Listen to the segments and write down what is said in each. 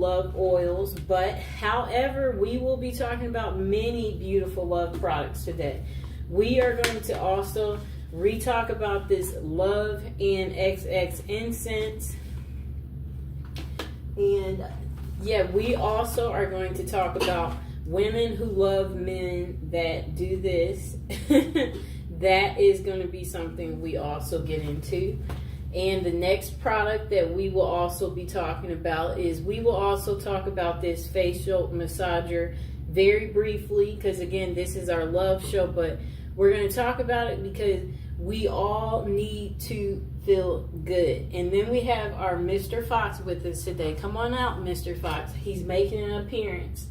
love oils, but however, we will be talking about many beautiful love products today. We are going to also re-talk about this Love and XX incense. And yeah, we also are going to talk about women who love men that do this. That is going to be something we also get into. And the next product that we will also be talking about is we will also talk about this facial massager very briefly, because again, this is our love show, but we're going to talk about it because we all need to feel good. And then we have our Mr. Fox with us today. Come on out, Mr. Fox. He's making an appearance.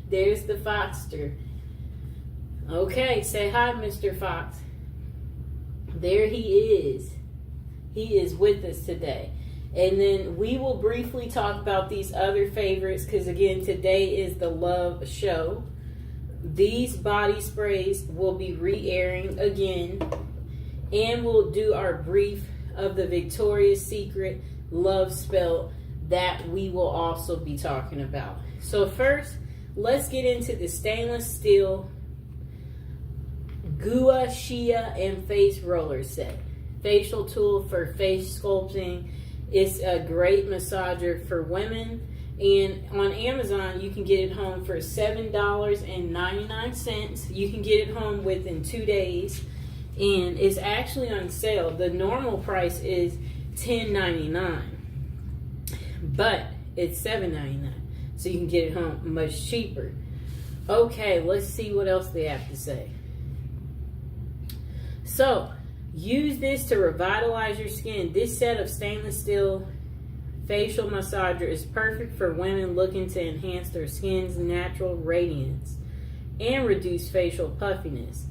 There's the Foxter. Okay, say hi, Mr. Fox. There he is. He is with us today. And then we will briefly talk about these other favorites because, again, today is the love show. These body sprays will be re-airing again. And we'll do our brief of the Victoria's Secret love spell that we will also be talking about. So first, let's get into the stainless steel Gua Sha and face roller set. Facial tool for face sculpting. It's a great massager for women. And on Amazon, you can get it home for $7.99. You can get it home within 2 days. And it's actually on sale. The normal price is $10.99. But it's $7.99. So you can get it home much cheaper. Okay, let's see what else they have to say. So, use this to revitalize your skin. This set of stainless steel facial massager is perfect for women looking to enhance their skin's natural radiance and reduce facial puffiness.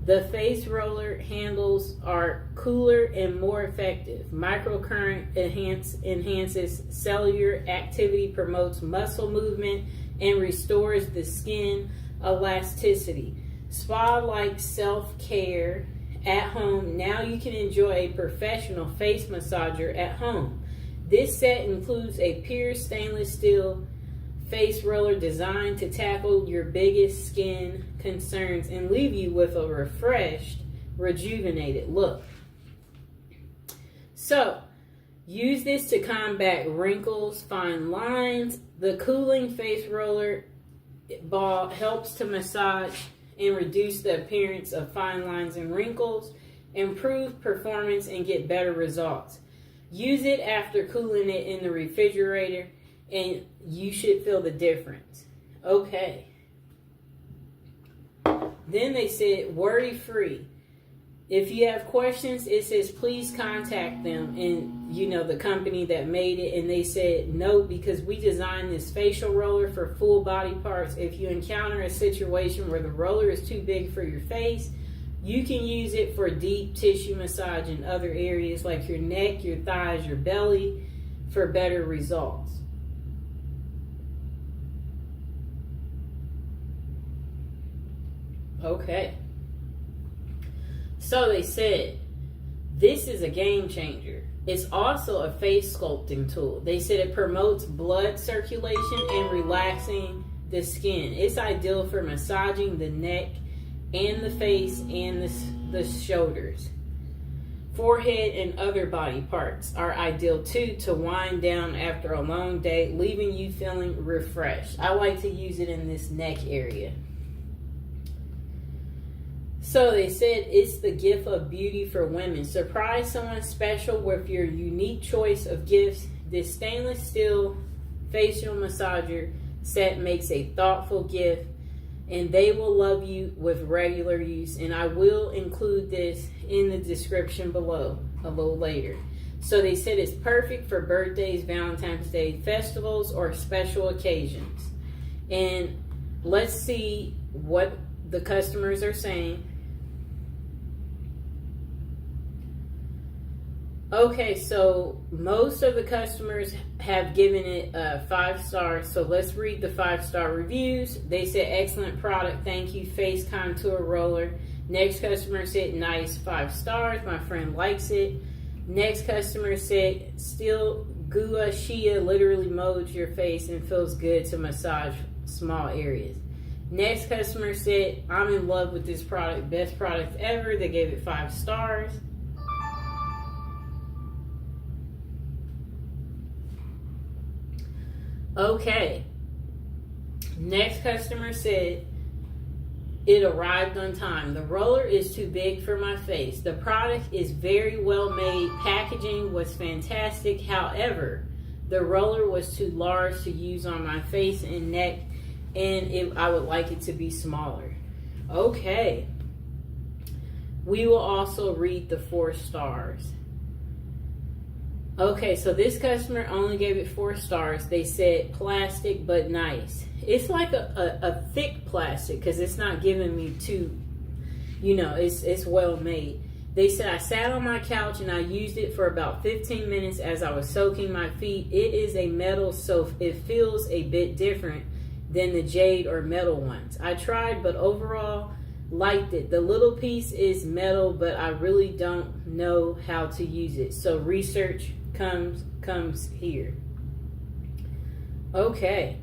The face roller handles are cooler and more effective. Microcurrent enhances cellular activity, promotes muscle movement, and restores the skin elasticity. Spa-like self-care at home. Now you can enjoy a professional face massager at home. This set includes a pure stainless steel face roller designed to tackle your biggest skin concerns and leave you with a refreshed, rejuvenated look. So, use this to combat wrinkles, fine lines. The cooling face roller ball helps to massage and reduce the appearance of fine lines and wrinkles, improve performance, and get better results. Use it after cooling it in the refrigerator, and you should feel the difference. Okay. Then they said, worry-free. If you have questions, it says, please contact them and, the company that made it. And they said, no, because we designed this facial roller for full body parts. If you encounter a situation where the roller is too big for your face, you can use it for deep tissue massage in other areas like your neck, your thighs, your belly for better results. Okay. So they said, this is a game changer. It's also a face sculpting tool. They said it promotes blood circulation and relaxing the skin. It's ideal for massaging the neck and the face and the shoulders. Forehead and other body parts are ideal too to wind down after a long day, leaving you feeling refreshed. I like to use it in this neck area. So they said it's the gift of beauty for women. Surprise someone special with your unique choice of gifts. This stainless steel facial massager set makes a thoughtful gift, and they will love you with regular use. And I will include this in the description below a little later. So they said it's perfect for birthdays, Valentine's Day, festivals, or special occasions. And let's see what the customers are saying. Okay, so most of the customers have given it 5 stars. So let's read the 5-star reviews. They said, excellent product. Thank you. Face contour roller. Next customer said, nice, 5 stars. My friend likes it. Next customer said, still Gua Shia literally molds your face and feels good to massage small areas. Next customer said, I'm in love with this product. Best product ever. They gave it 5 stars. Okay. Next customer said, it arrived on time. The roller is too big for my face. The product is very well made. Packaging was fantastic. However, the roller was too large to use on my face and neck, and I would like it to be smaller. Okay. We will also read the 4 stars. Okay, so this customer only gave it 4 stars. They said plastic but nice. It's like a thick plastic because it's not giving me too, it's well made. They said I sat on my couch and I used it for about 15 minutes as I was soaking my feet. It is a metal, so it feels a bit different than the jade or metal ones. I tried, but overall liked it. The little piece is metal, but I really don't know how to use it. So research comes here. Okay.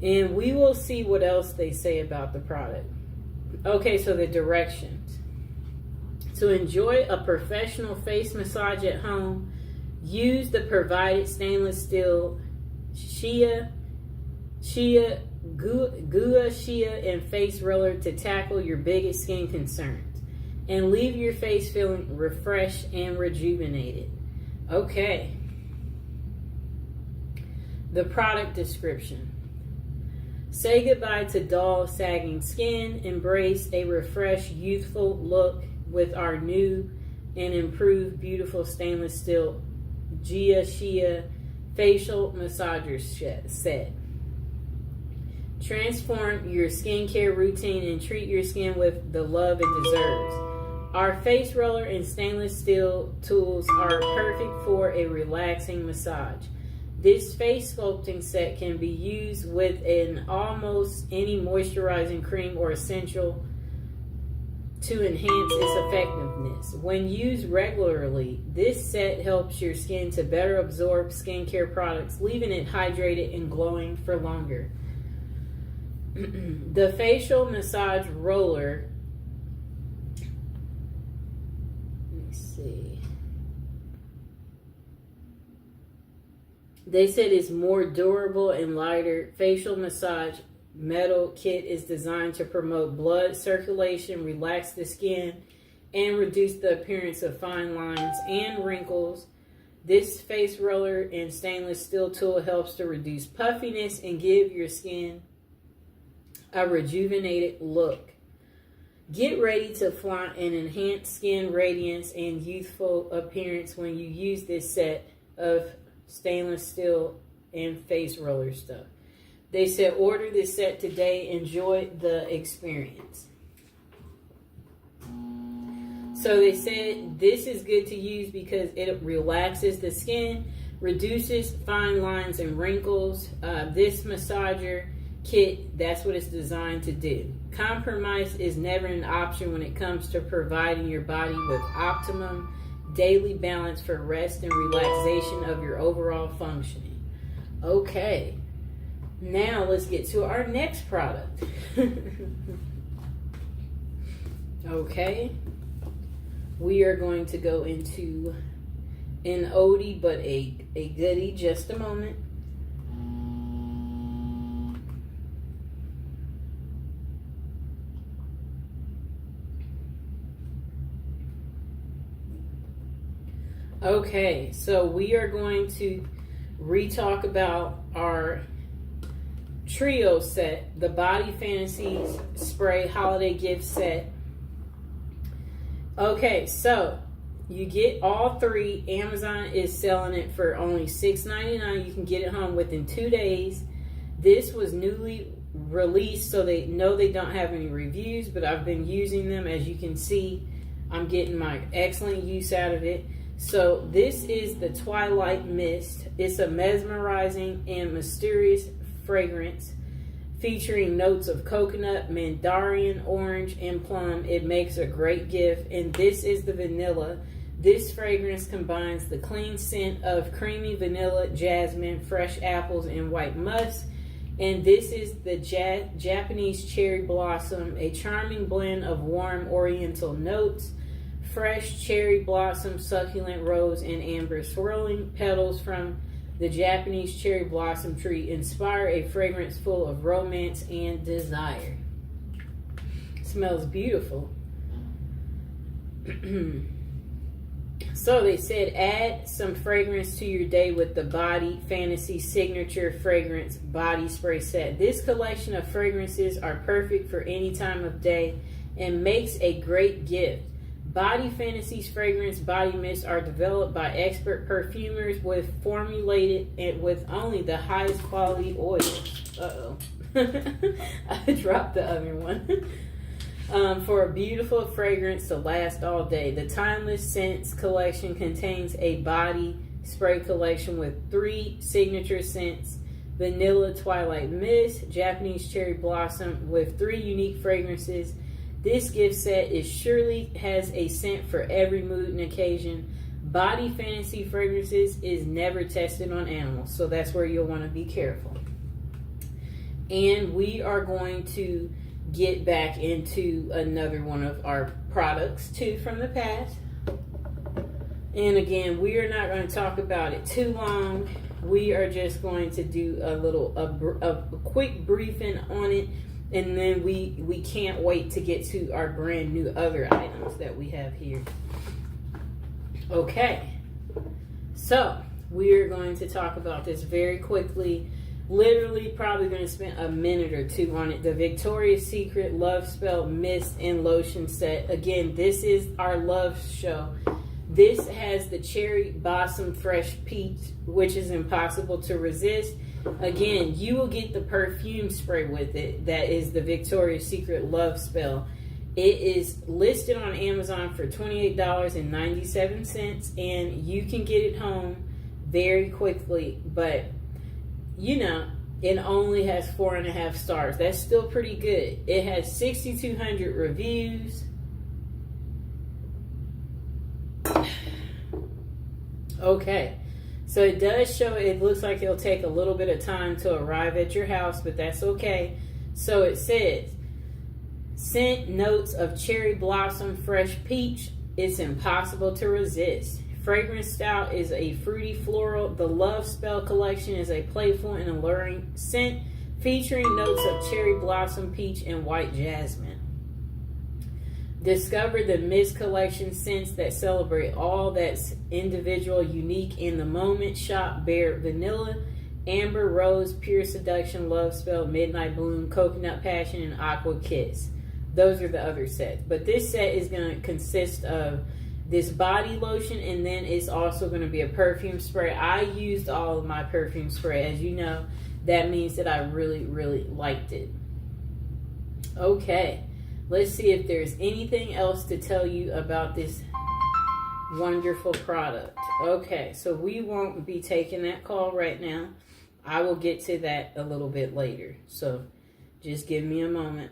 And we will see what else they say about the product. Okay, so the directions. To enjoy a professional face massage at home, use the provided stainless steel Gua Shia and face roller to tackle your biggest skin concerns and leave your face feeling refreshed and rejuvenated. Okay. The product description. Say goodbye to dull, sagging skin. Embrace a refreshed, youthful look with our new and improved beautiful stainless steel Gua Shia facial massager set. Transform your skincare routine and treat your skin with the love it deserves. Our face roller and stainless steel tools are perfect for a relaxing massage. This face sculpting set can be used with almost any moisturizing cream or essential to enhance its effectiveness. When used regularly, this set helps your skin to better absorb skincare products, leaving it hydrated and glowing for longer. The facial massage roller, let me see. They said it's more durable and lighter. Facial massage metal kit is designed to promote blood circulation, relax the skin, and reduce the appearance of fine lines and wrinkles. This face roller and stainless steel tool helps to reduce puffiness and give your skin a rejuvenated look. Get ready to flaunt an enhanced skin radiance and youthful appearance when you use this set of stainless steel and face roller stuff. They said order this set today. Enjoy the experience. So they said this is good to use because it relaxes the skin, reduces fine lines and wrinkles. This massager kit, that's what it's designed to do. Compromise is never an option when it comes to providing your body with optimum daily balance for rest and relaxation of your overall functioning. Okay, now let's get to our next product. Okay, we are going to go into an oldie but a goodie. Just a moment. Okay, so we are going to re-talk about our trio set, the Body Fantasies Spray Holiday Gift Set. Okay, so you get all 3. Amazon is selling it for only $6.99. You can get it home within 2 days. This was newly released, so they know they don't have any reviews, but I've been using them. As you can see, I'm getting my excellent use out of it. So this is the Twilight Mist. It's a mesmerizing and mysterious fragrance featuring notes of coconut, mandarin, orange, and plum. It makes a great gift. And this is the vanilla This fragrance combines the clean scent of creamy vanilla, jasmine, fresh apples, and white musk. And this is the Japanese cherry blossom, a charming blend of warm oriental notes, fresh cherry blossom, succulent rose, and amber swirling petals from the Japanese cherry blossom tree inspire a fragrance full of romance and desire. Smells beautiful. So they said add some fragrance to your day with the Body Fantasy Signature Fragrance Body Spray Set. This collection of fragrances are perfect for any time of day and makes a great gift. Body Fantasy's fragrance body mists are developed by expert perfumers formulated with only the highest quality oils. I dropped the other one. For a beautiful fragrance to last all day. The Timeless Scents collection contains a body spray collection with 3 signature scents: Vanilla Twilight Mist, Japanese Cherry Blossom, with 3 unique fragrances. This gift set surely has a scent for every mood and occasion. Body Fantasy Fragrances is never tested on animals, so that's where you'll want to be careful. And we are going to get back into another one of our products too from the past. And again, we are not going to talk about it too long. We are just going to do a quick briefing on it, and then we can't wait to get to our brand new other items that we have here. Okay, so we're going to talk about this very quickly. Literally probably going to spend a minute or 2 on it. The Victoria's Secret Love Spell Mist and Lotion Set. Again, this is our love show. This has the Cherry Blossom Fresh Peach, which is impossible to resist. Again, you will get the perfume spray with it. That is the Victoria's Secret Love Spell. It is listed on Amazon for $28.97, and you can get it home very quickly. But you know, it only has 4.5 stars. That's still pretty good. It has 6,200 reviews. Okay, so it does show, it looks like it'll take a little bit of time to arrive at your house, but that's okay. So it says, scent notes of cherry blossom, fresh peach. It's impossible to resist. Fragrance style is a fruity floral. The Love Spell collection is a playful and alluring scent featuring notes of cherry blossom, peach, and white jasmine. Discover the Mist collection scents that celebrate all that's individual, unique in the moment. Shop Bare Vanilla, Amber Rose, Pure Seduction, Love Spell, Midnight Bloom, Coconut Passion, and Aqua Kiss. Those are the other sets. But this set is going to consist of this body lotion, and then it's also going to be a perfume spray. I used all of my perfume spray. As you know, that means that I really, really liked it. Okay, let's see if there's anything else to tell you about this wonderful product. Okay, so we won't be taking that call right now. I will get to that a little bit later, so just give me a moment.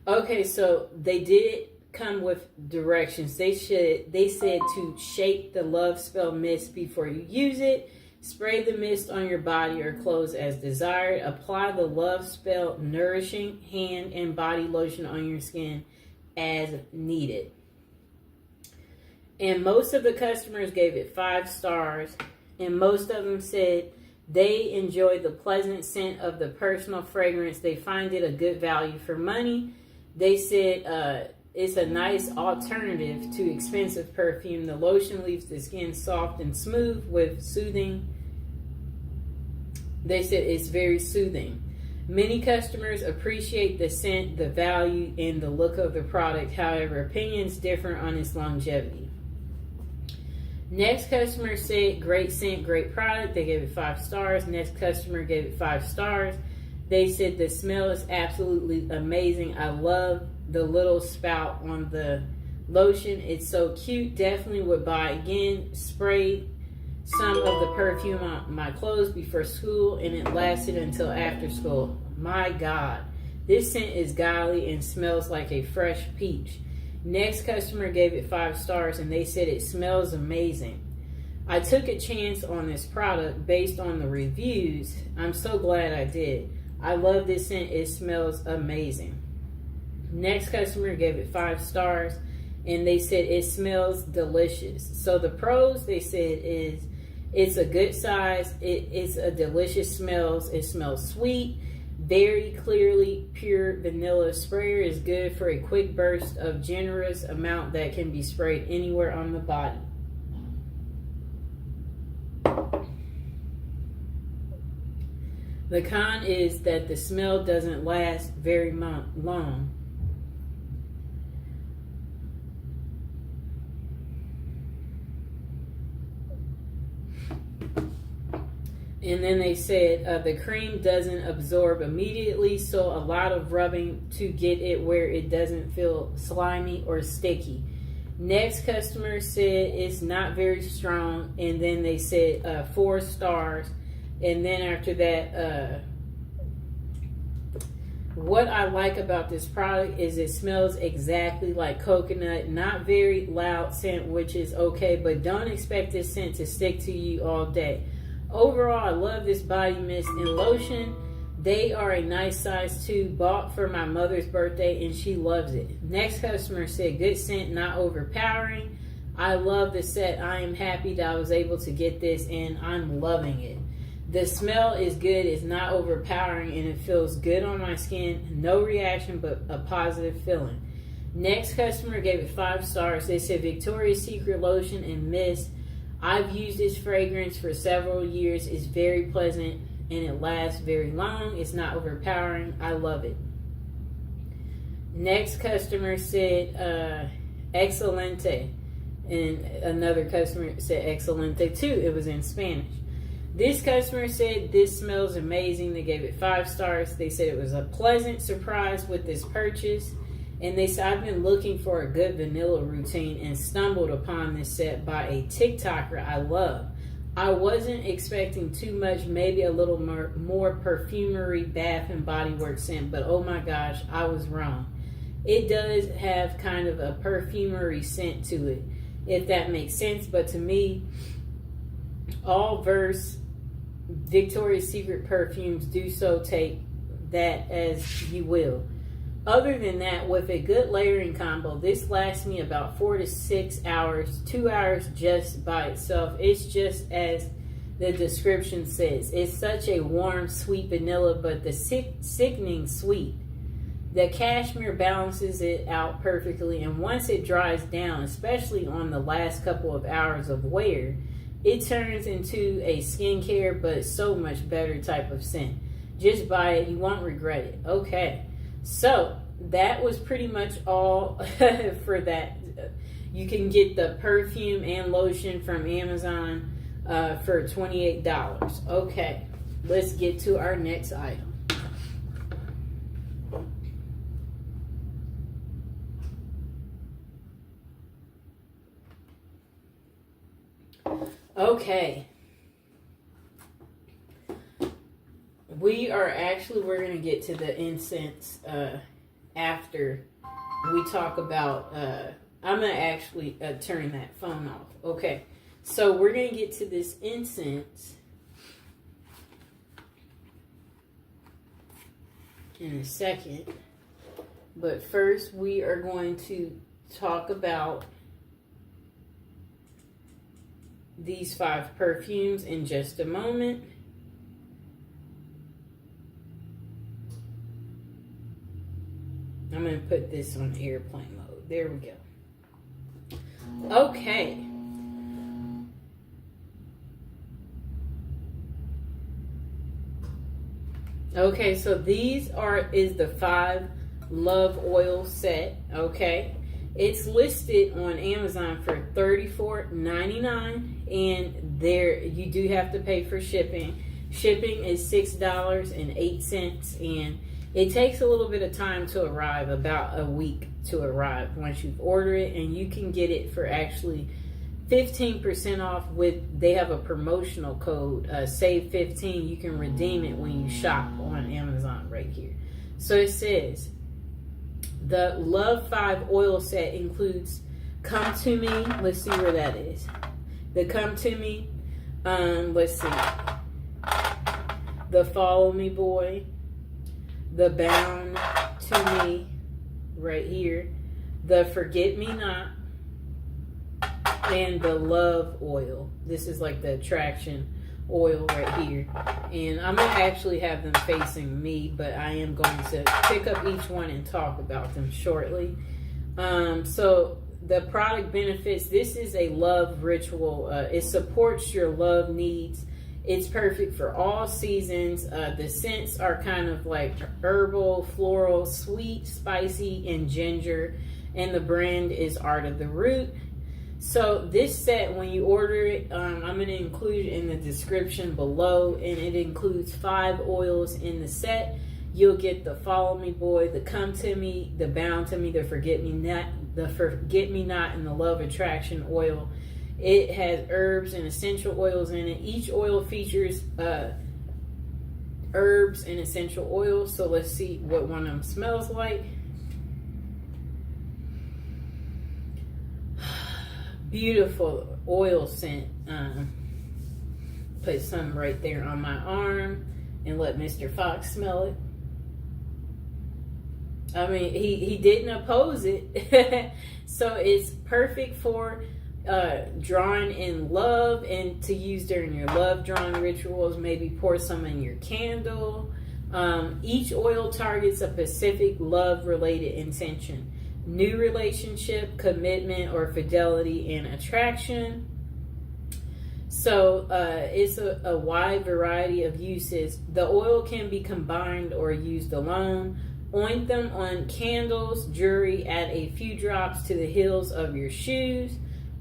Okay, so they did come with directions. They said to shake the Love Spell mist before you use it. Spray the mist on your body or clothes as desired. Apply the Love Spell nourishing hand and body lotion on your skin as needed. And most of the customers gave it 5 stars, and most of them said they enjoy the pleasant scent of the personal fragrance. They find it a good value for money. They said it's a nice alternative to expensive perfume. The lotion leaves the skin soft and smooth with soothing. They said it's very soothing. Many customers appreciate the scent, the value, and the look of the product. However, opinions differ on its longevity. Next customer said, great scent, great product. They gave it 5 stars. Next customer gave it 5 stars. They said the smell is absolutely amazing. I love the little spout on the lotion. It's so cute. Definitely would buy again. Sprayed some of the perfume on my clothes before school, and it lasted until after school. My God, this scent is golly and smells like a fresh peach. Next customer gave it 5 stars and they said it smells amazing. I took a chance on this product based on the reviews. I'm so glad I did. I love this scent. It smells amazing. Next customer gave it 5 stars and they said it smells delicious. So the pros, they said, is it's a good size. It's a delicious smells. It smells sweet. Very clearly pure vanilla. Sprayer is good for a quick burst of generous amount that can be sprayed anywhere on the body. The con is that the smell doesn't last very long. And then they said the cream doesn't absorb immediately, so a lot of rubbing to get it where it doesn't feel slimy or sticky. Next customer said it's not very strong, and then they said 4 stars. And then after that, what I like about this product is it smells exactly like coconut. Not very loud scent, which is okay, but don't expect this scent to stick to you all day. Overall, I love this body mist and lotion. They are a nice size too. Bought for my mother's birthday and she loves it. Next customer said good scent, not overpowering. I love the set. I am happy that I was able to get this and I'm loving it. The smell is good. It's not overpowering and it feels good on my skin. No reaction, but a positive feeling. Next customer gave it 5 stars. They said Victoria's Secret lotion and mist. I've used this fragrance for several years. It's very pleasant and it lasts very long. It's not overpowering. I love it. Next customer said excelente, and another customer said excelente too. It was in Spanish. This customer said this smells amazing. They gave it 5 stars. They said it was a pleasant surprise with this purchase. And they said, I've been looking for a good vanilla routine and stumbled upon this set by a TikToker I love. I wasn't expecting too much, maybe a little more perfumery, Bath and Body Works scent, but oh my gosh, I was wrong. It does have kind of a perfumery scent to it, if that makes sense. But to me, all Verse Victoria's Secret perfumes do so, take that as you will. Other than that, with a good layering combo, this lasts me about 4 to 6 hours, 2 hours just by itself. It's just as the description says. It's such a warm, sweet vanilla, but the sickening sweet. The cashmere balances it out perfectly, and once it dries down, especially on the last couple of hours of wear, it turns into a skincare, but so much better type of scent. Just buy it. You won't regret it. Okay. So that was pretty much all for that. You can get the perfume and lotion from Amazon for $28. Okay, let's get to our next item. Okay. We're going to get to the incense after we talk about, I'm going to actually turn that phone off. Okay, so we're going to get to this incense in a second. But first, we are going to talk about these 5 perfumes in just a moment. I'm going to put this on airplane mode. There we go. Okay. Okay, so these is the 5 Love Oil set. Okay. It's listed on Amazon for $34.99, and there you do have to pay for shipping. Shipping is $6.08, and it takes a little bit of time to arrive, about a week to arrive once you've ordered it, and you can get it for actually 15% off they have a promotional code, save 15. You can redeem it when you shop on Amazon right here. So it says, The Love 5 oil set includes Come To Me. Let's see where that is. The Come To Me. Let's see. The Follow Me Boy. The Bound To Me. Right here. The Forget Me Not. And the Love oil. This is like the attraction oil right here. And I'm going to actually have them facing me, but I am going to pick up each one and talk about them shortly. So the product benefits, this is a love ritual. It supports your love needs. It's perfect for all seasons. The scents are kind of like herbal, floral, sweet, spicy, and ginger. And the brand is Art of the Root. So this set, when you order it, I'm going to include it in the description below, and it includes 5 oils in the set. You'll get the Follow Me Boy, the Come To Me, the Bound To Me, the Forget Me Not, and the Love Attraction oil. It has herbs and essential oils in it. Each oil features herbs and essential oils. So let's see what one of them smells like. Beautiful oil scent. Put some right there on my arm and let Mr. Fox smell it. I mean, he didn't oppose it. So it's perfect for drawing in love and to use during your love drawing rituals. Maybe pour some in your candle. Each oil targets a specific love related intention. New relationship, commitment, or fidelity and attraction. So it's a wide variety of uses. The oil can be combined or used alone. Oint them on candles, jewelry, add a few drops to the heels of your shoes.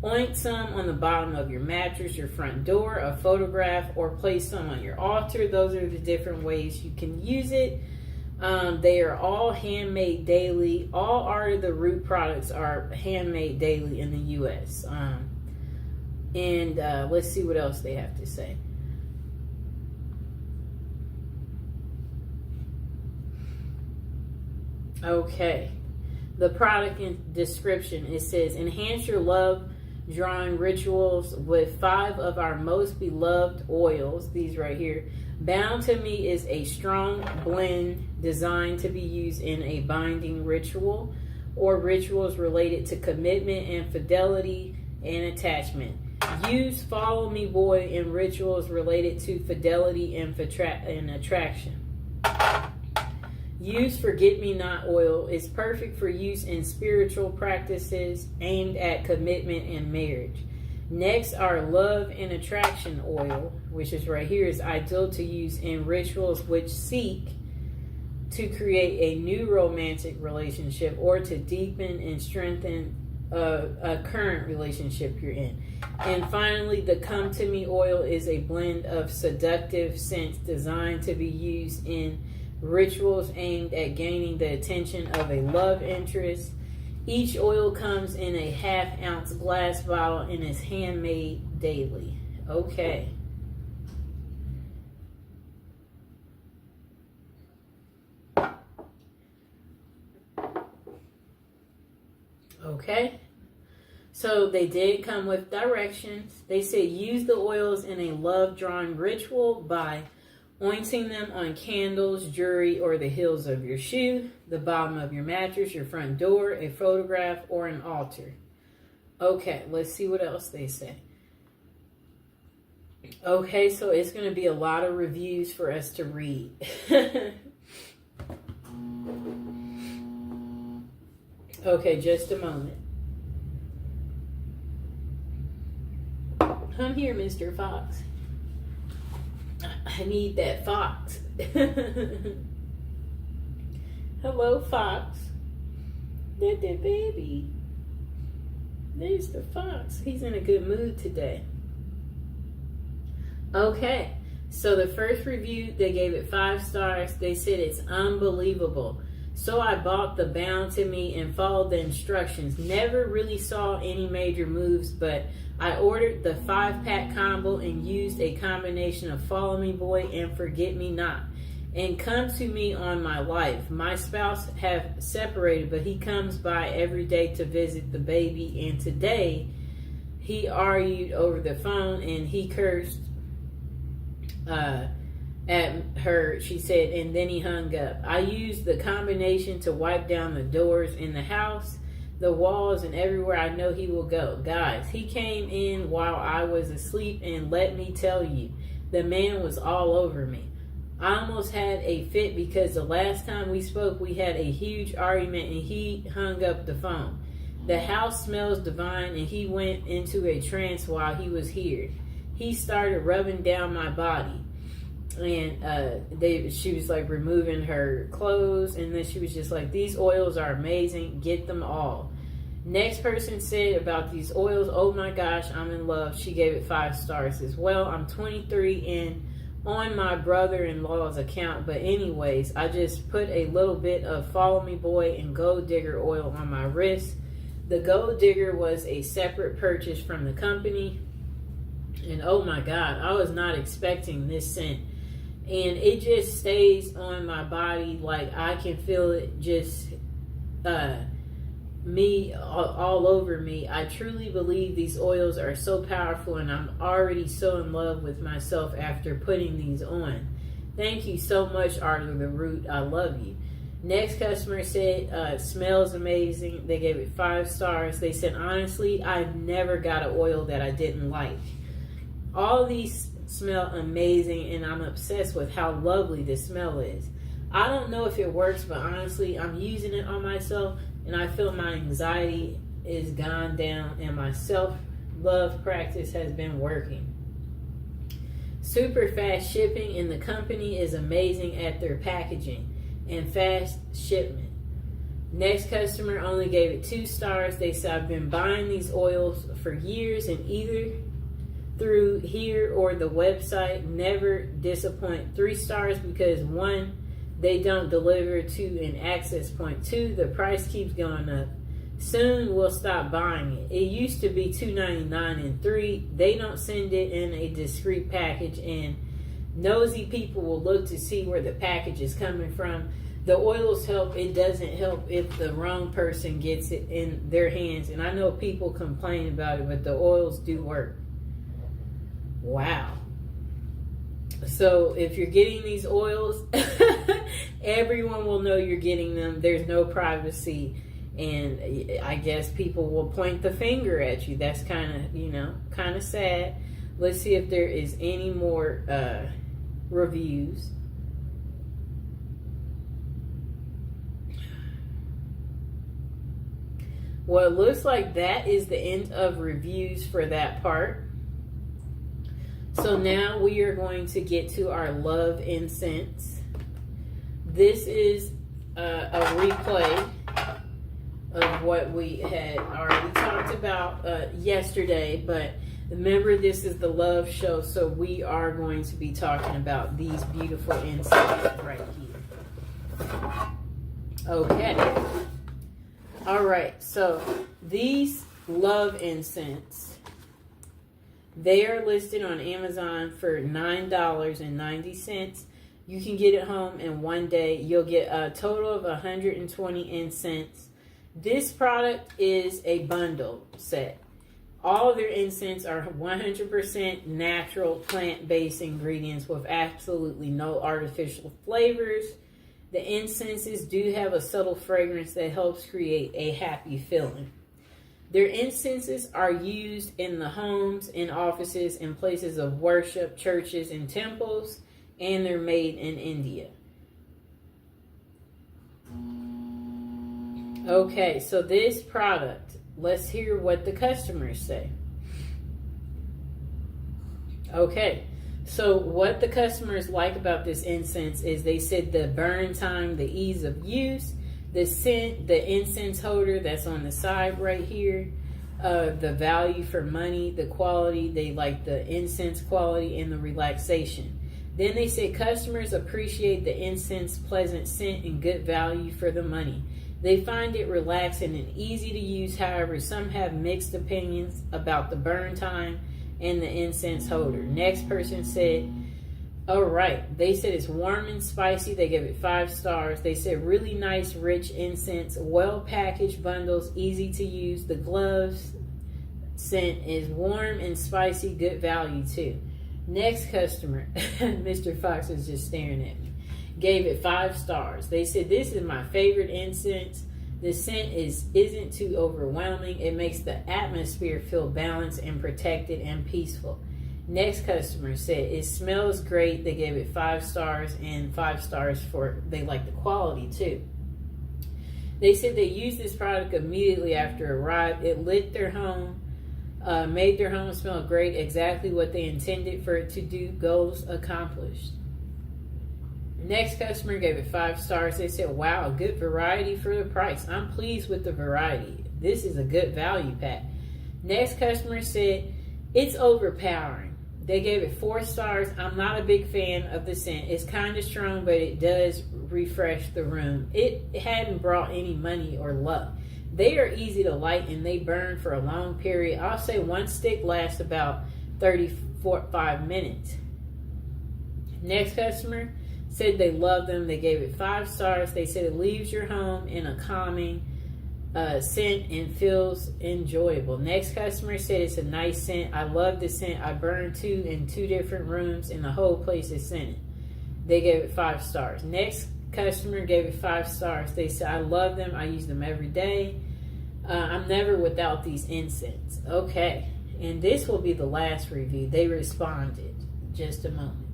Oint some on the bottom of your mattress, your front door, a photograph, or place some on your altar. Those are the different ways you can use it. They are all handmade daily. All Art of the Root products are handmade daily in the U.S. Let's see what else they have to say. Okay. The product description, it says, enhance your love drawing rituals with 5 of our most beloved oils. These right here. Bound to Me is a strong blend designed to be used in a binding ritual or rituals related to commitment and fidelity and attachment. Use Follow Me Boy in rituals related to fidelity and attraction. Use Forget Me Not oil. Is perfect for use in spiritual practices aimed at commitment and marriage. Next, our Love and Attraction oil, which is right here, is ideal to use in rituals which seek to create a new romantic relationship or to deepen and strengthen a current relationship you're in. And finally, the Come To Me oil is a blend of seductive scents designed to be used in rituals aimed at gaining the attention of a love interest. Each oil comes in a 1/2 ounce glass bottle and is handmade daily. Okay. Okay. So they did come with directions. They said use the oils in a love drawing ritual by ointing them on candles, jewelry, or the heels of your shoe, the bottom of your mattress, your front door, a photograph, or an altar. Okay, let's see what else they say. Okay, so it's going to be a lot of reviews for us to read. Okay, just a moment. Come here, Mr. Fox. I need that fox. Hello, Fox. That baby. There's the fox. He's in a good mood today. Okay, so the first review, they gave it 5 stars. They said it's unbelievable. So I bought the Bound to Me and followed the instructions. Never really saw any major moves, but I ordered the 5-pack combo and used a combination of Follow Me Boy and Forget Me Not. and come to me on my life. My spouse have separated, but he comes by every day to visit the baby, and today he argued over the phone and he cursed at her, she said, and then he hung up. I used the combination to wipe down the doors in the house, the walls, and everywhere I know he will go. Guys, he came in while I was asleep, and let me tell you, the man was all over me. I almost had a fit because the last time we spoke, we had a huge argument and he hung up the phone. The house smells divine, and he went into a trance while he was here. He started rubbing down my body. And she was like removing her clothes, and then she was just like, these oils are amazing, get them all. Next person said about these oils, oh my gosh, I'm in love. She gave it 5 stars as well. I'm 23 and on my brother-in-law's account, but anyways, I just put a little bit of Follow Me Boy and Gold Digger oil on my wrist. The Gold Digger was a separate purchase from the company, and oh my god, I was not expecting this scent. And it just stays on my body, like I can feel it just me all over me. I truly believe these oils are so powerful, and I'm already so in love with myself after putting these on. Thank you so much, Arthur the Root. I love you. Next customer said, smells amazing. They gave it 5 stars. They said, honestly, I've never got an oil that I didn't like. All these smell amazing, and I'm obsessed with how lovely this smell is. I don't know if it works, but honestly, I'm using it on myself, and I feel my anxiety is gone down, and my self-love practice has been working. Super fast shipping, and the company is amazing at their packaging and fast shipment. Next customer only gave it 2 stars. They said, I've been buying these oils for years, and either through here or the website, never disappoint. 3 stars because 1, they don't deliver to an access point. 2, the price keeps going up. Soon we'll stop buying it. It used to be $2.99, and 3, they don't send it in a discreet package, and nosy people will look to see where the package is coming from. The oils help. It doesn't help if the wrong person gets it in their hands. And I know people complain about it, but the oils do work. Wow. So if you're getting these oils, everyone will know you're getting them. There's no privacy. And I guess people will point the finger at you. That's kind of sad. Let's see if there is any more reviews. Well, it looks like that is the end of reviews for that part. So now we are going to get to our love incense. This is a replay of what we had already talked about yesterday, but remember, this is the love show, so we are going to be talking about these beautiful incenses right here. Okay. All right, so these love incense, they are listed on Amazon for $9.90. You can get it home in one day. You'll get a total of 120 incense. This product is a bundle set. All of their incense are 100% natural plant-based ingredients with absolutely no artificial flavors. The incenses do have a subtle fragrance that helps create a happy feeling. Their incenses are used in the homes, in offices, in places of worship, churches, and temples, and they're made in India. Okay, so this product, let's hear what the customers say. Okay, so what the customers like about this incense is they said the burn time, the ease of use, the scent, the incense holder that's on the side right here, the value for money, the quality, they like the incense quality, and the relaxation. Then they say customers appreciate the incense pleasant scent and good value for the money. They find it relaxing and easy to use. However, some have mixed opinions about the burn time and the incense holder. Next person said, All right. They said it's warm and spicy. They gave it 5 stars. They said really nice, rich incense, well packaged bundles, easy to use. The gloves scent is warm and spicy, good value too. Next customer, Mr. Fox was just staring at me, gave it 5 stars. They said this is my favorite incense. The scent isn't too overwhelming. It makes the atmosphere feel balanced and protected and peaceful. Next customer said it smells great. They gave it 5 stars and 5 stars for they like the quality too. They said they used this product immediately after it arrived. It lit their home, made their home smell great, exactly what they intended for it to do. Goals accomplished. Next customer gave it 5 stars. They said, wow, good variety for the price. I'm pleased with the variety. This is a good value pack. Next customer said, it's overpowering. They gave it 4 stars. I'm not a big fan of the scent. It's kind of strong, but it does refresh the room. It hadn't brought any money or luck. They are easy to light and they burn for a long period. I'll say 1 stick lasts about 35 minutes. Next customer said they love them. They gave it 5 stars. They said it leaves your home in a calming scent and feels enjoyable. Next customer said it's a nice scent. I love the scent. I burned 2 in 2 different rooms and the whole place is scented. They gave it 5 stars. Next customer gave it 5 stars. They said I love them. I use them every day. I'm never without these incense. Okay, and this will be the last review. They responded. Just a moment.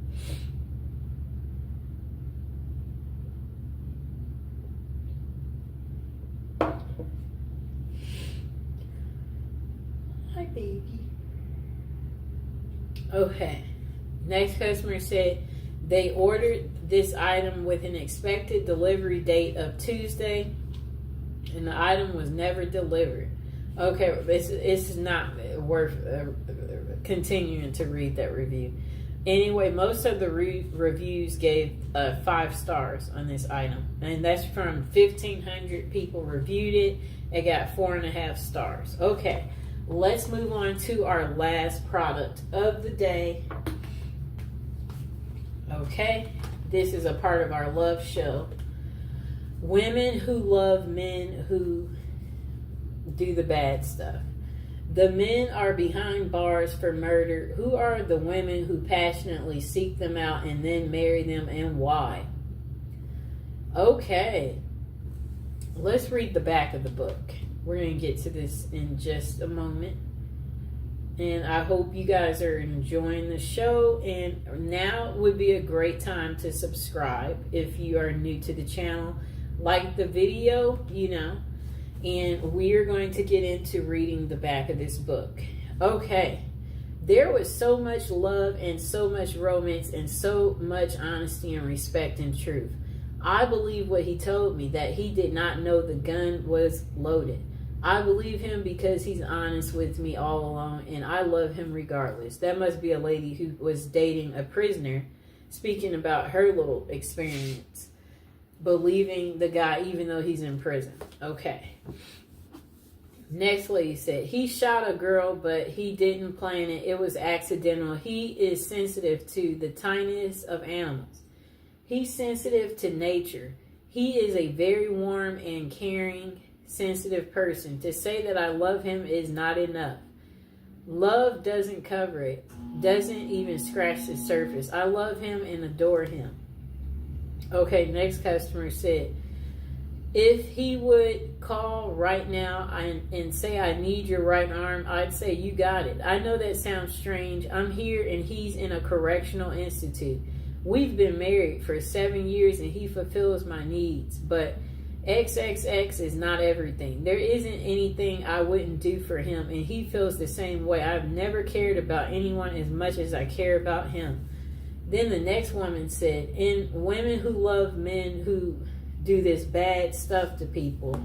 Hi, baby. Okay. Next customer said they ordered this item with an expected delivery date of Tuesday, and the item was never delivered. Okay, it's not worth continuing to read that review. Anyway, most of the reviews gave 5 stars on this item, and that's from 1,500 people reviewed it. It got 4.5 stars. Okay. Let's move on to our last product of the day. Okay, this is a part of our love show. Women who love men who do the bad stuff. The men are behind bars for murder. Who are the women who passionately seek them out and then marry them, and why? Okay, let's read the back of the book. We're going to get to this in just a moment. And I hope you guys are enjoying the show. And now would be a great time to subscribe if you are new to the channel. Like the video, And we are going to get into reading the back of this book. Okay. There was so much love and so much romance and so much honesty and respect and truth. I believe what he told me, that he did not know the gun was loaded. I believe him because he's honest with me all along, and I love him regardless. That must be a lady who was dating a prisoner, speaking about her little experience, believing the guy even though he's in prison. Okay. Next lady said, he shot a girl, but he didn't plan it. It was accidental. He is sensitive to the tiniest of animals. He's sensitive to nature. He is a very warm and caring, sensitive person. To say that I love him is not enough. Love doesn't cover it, doesn't even scratch the surface. I love him and adore him. Okay, next customer said, if he would call right now and say, I need your right arm, I'd say, you got it. I know that sounds strange. I'm here and he's in a correctional institute. We've been married for 7 years and he fulfills my needs, but XXX is not everything. There isn't anything I wouldn't do for him, and he feels the same way. I've never cared about anyone as much as I care about him. Then the next woman said, in women who love men who do this bad stuff to people,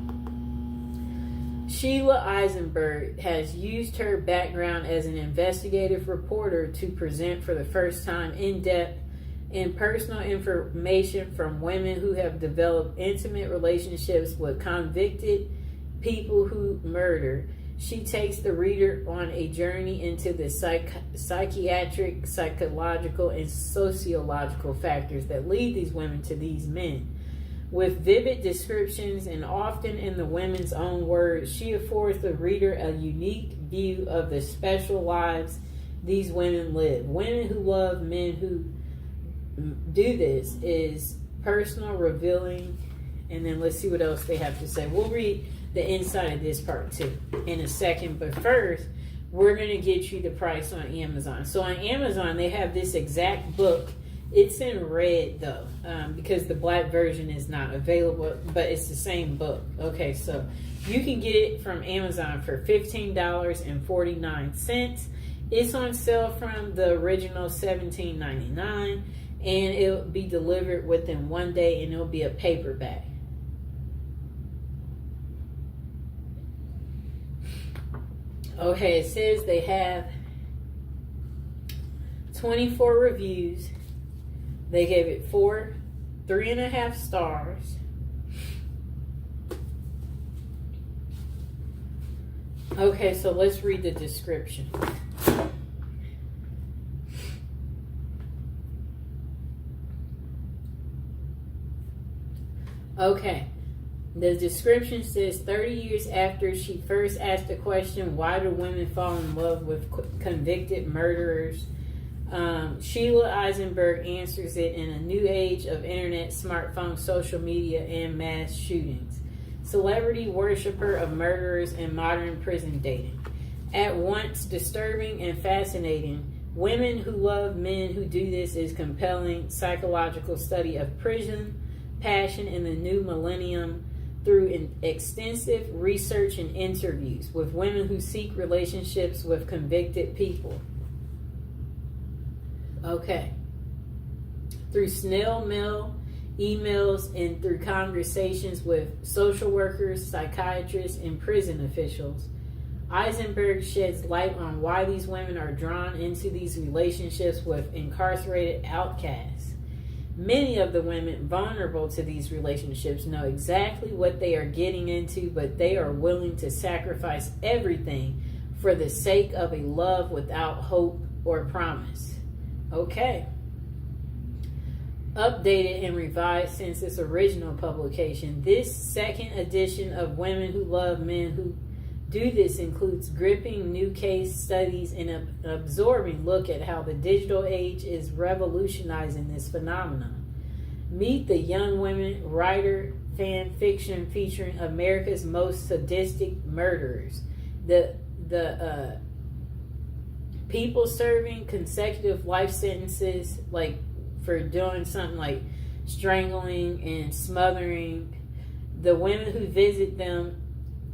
Sheila Eisenberg has used her background as an investigative reporter to present for the first time in-depth and personal information from women who have developed intimate relationships with convicted people who murder. She takes the reader on a journey into the psychiatric, psychological, and sociological factors that lead these women to these men. With vivid descriptions and often in the women's own words, she affords the reader a unique view of the special lives these women live. Women Who Love Men Who Do This is personal, revealing, and then let's see what else they have to say. We'll read the inside of this part too in a second, but first we're going to get you the price on Amazon. So on Amazon they have this exact book. It's in red though, because the black version is not available, but it's the same book. Okay, so you can get it from Amazon for $15.49. It's on sale from the original $17.99, and it'll be delivered within 1 day, and it'll be a paperback. Okay, it says they have 24 reviews. They gave it 3.5 stars. Okay, so let's read the description. Okay. The description says 30 years after she first asked the question, why do women fall in love with convicted murderers? Sheila Eisenberg answers it in a new age of internet, smartphone, social media, and mass shootings. Celebrity worshiper of murderers and modern prison dating. At once disturbing and fascinating, Women Who Love Men Who Do This is compelling psychological study of prison, passion in the new millennium, through extensive research and interviews with women who seek relationships with convicted people. Okay. Through snail mail, emails, and through conversations with social workers, psychiatrists, and prison officials, Eisenberg sheds light on why these women are drawn into these relationships with incarcerated outcasts. Many of the women vulnerable to these relationships know exactly what they are getting into, but they are willing to sacrifice everything for the sake of a love without hope or promise. Okay. Updated and revised since its original publication, this second edition of Women Who Love Men Who Do This includes gripping new case studies and an absorbing look at how the digital age is revolutionizing this phenomenon. Meet the young women writer fan fiction featuring America's most sadistic murderers. The people serving consecutive life sentences, like for doing something like strangling and smothering. The women who visit them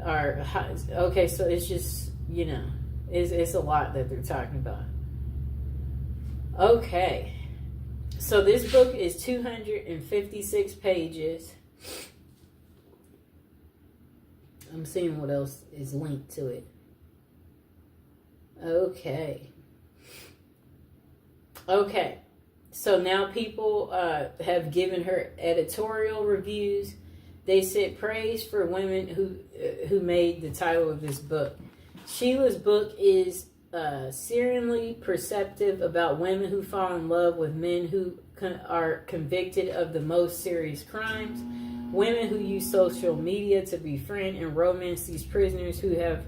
are okay. So it's just, you know, it's a lot that they're talking about. Okay, so this book is 256 pages. I'm seeing what else is linked to it. Okay. So now people have given her editorial reviews. They said praise for women who made the title of this book. Sheila's book is searingly perceptive about women who fall in love with men who are convicted of the most serious crimes. Women who use social media to befriend and romance these prisoners who have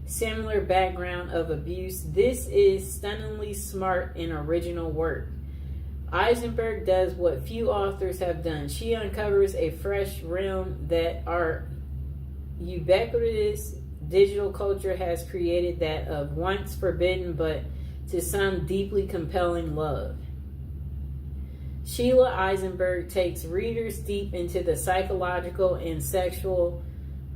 similar background of abuse. This is stunningly smart and original work. Eisenberg does what few authors have done. She uncovers a fresh realm that our ubiquitous digital culture has created, that of once forbidden but to some deeply compelling love. Sheila Eisenberg takes readers deep into the psychological and sexual,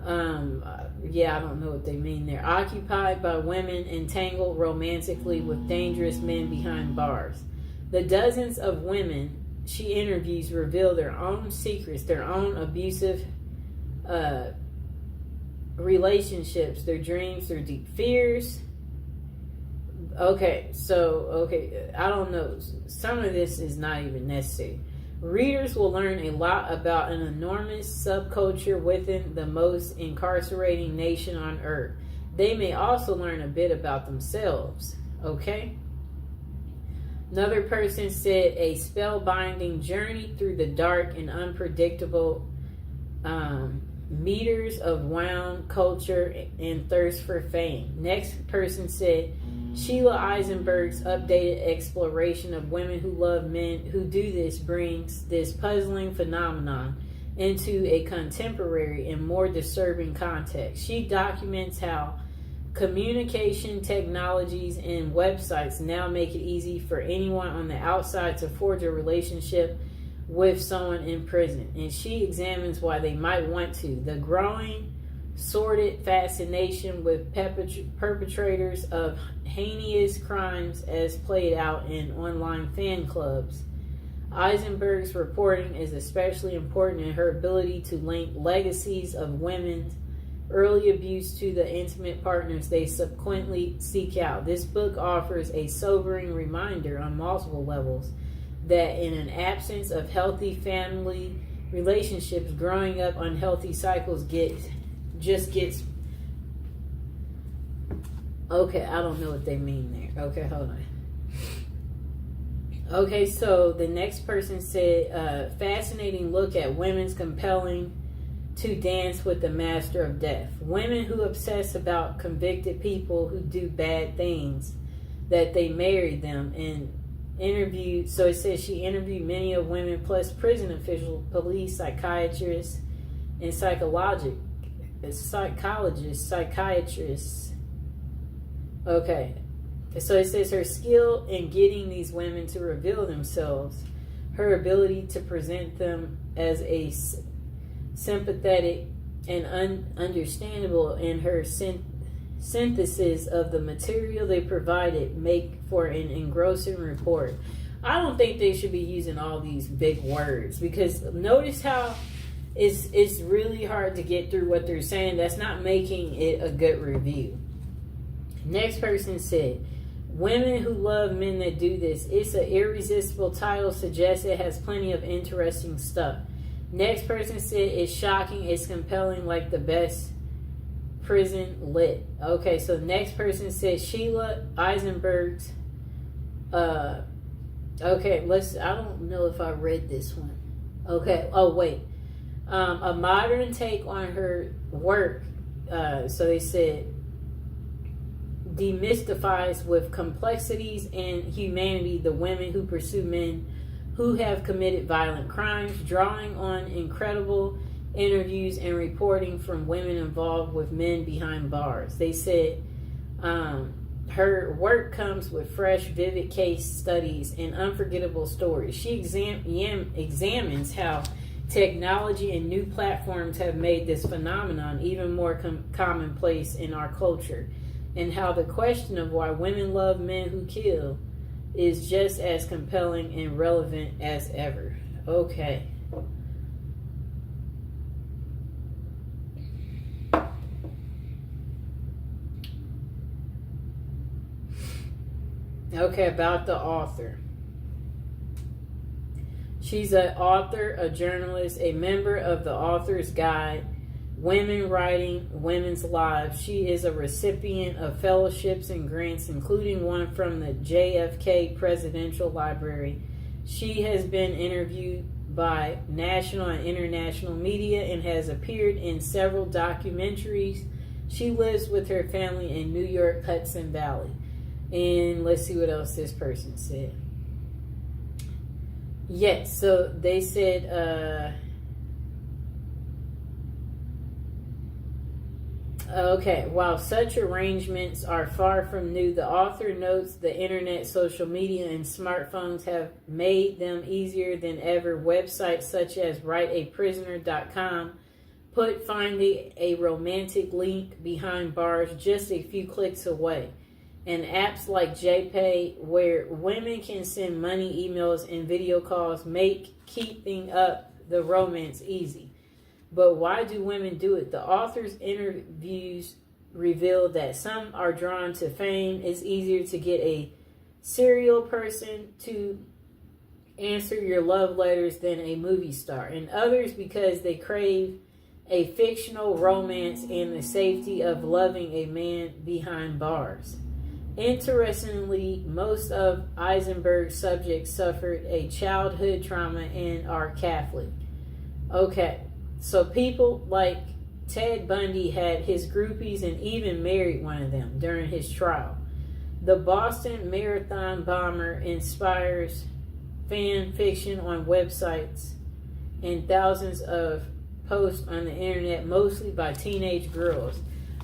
I don't know what they mean there, occupied by women entangled romantically with dangerous men behind bars. The dozens of women she interviews reveal their own secrets, their own abusive relationships, their dreams, their deep fears. I don't know. Some of this is not even necessary. Readers will learn a lot about an enormous subculture within the most incarcerating nation on earth. They may also learn a bit about themselves. Okay? Another person said a spellbinding journey through the dark and unpredictable meters of wound culture and thirst for fame. Next person said Sheila Eisenberg's updated exploration of women who love men who do this brings this puzzling phenomenon into a contemporary and more disturbing context. She documents how communication technologies and websites now make it easy for anyone on the outside to forge a relationship with someone in prison, and she examines why they might want to. The growing, sordid fascination with perpetrators of heinous crimes as played out in online fan clubs. Eisenberg's reporting is especially important in her ability to link legacies of women's early abuse to the intimate partners they subsequently seek out. This book offers a sobering reminder on multiple levels that in an absence of healthy family relationships, growing up unhealthy cycles gets okay, I don't know what they mean there. Okay, hold on. Okay, so the next person said, fascinating look at women's compelling to dance with the master of death. Women who obsess about convicted people who do bad things, that they married them, and interviewed. So it says she interviewed many of women plus prison officials, police, psychiatrists, and psychiatrists. Okay. So it says her skill in getting these women to reveal themselves, her ability to present them as a sympathetic and understandable, and her synthesis of the material they provided make for an engrossing report. I don't think they should be using all these big words, because notice how it's really hard to get through what they're saying. That's not making it a good review. Next person said, women who love men that do this. It's an irresistible title, suggests it has plenty of interesting stuff. Next person said, it's shocking, it's compelling, like the best prison lit. Okay, so the next person said Sheila Eisenberg's okay, I don't know if I read this one. Okay, oh wait. A modern take on her work, so they said, demystifies with complexities and humanity the women who pursue men who have committed violent crimes, drawing on incredible interviews and reporting from women involved with men behind bars. They said her work comes with fresh, vivid case studies and unforgettable stories. She examines how technology and new platforms have made this phenomenon even more commonplace in our culture, and how the question of why women love men who kill is just as compelling and relevant as ever. Okay. Okay, about the author. She's an author, a journalist, a member of the Author's Guide, Women Writing Women's Lives. She is a recipient of fellowships and grants, including one from the JFK Presidential Library. She has been interviewed by national and international media and has appeared in several documentaries. She lives with her family in New York, Hudson Valley. And let's see what else this person said. Yes, so they said, okay, while such arrangements are far from new, the author notes the internet, social media, and smartphones have made them easier than ever. Websites such as writeaprisoner.com put finding a romantic link behind bars just a few clicks away. And apps like JPay, where women can send money, emails, and video calls, make keeping up the romance easy. But why do women do it? The author's interviews reveal that some are drawn to fame. It's easier to get a serial person to answer your love letters than a movie star. And others because they crave a fictional romance and the safety of loving a man behind bars. Interestingly, most of Eisenberg's subjects suffered a childhood trauma and are Catholic. Okay, so people like Ted Bundy had his groupies and even married one of them during his trial. The Boston Marathon bomber inspires fan fiction on websites and thousands of posts on the internet, mostly by teenage girls.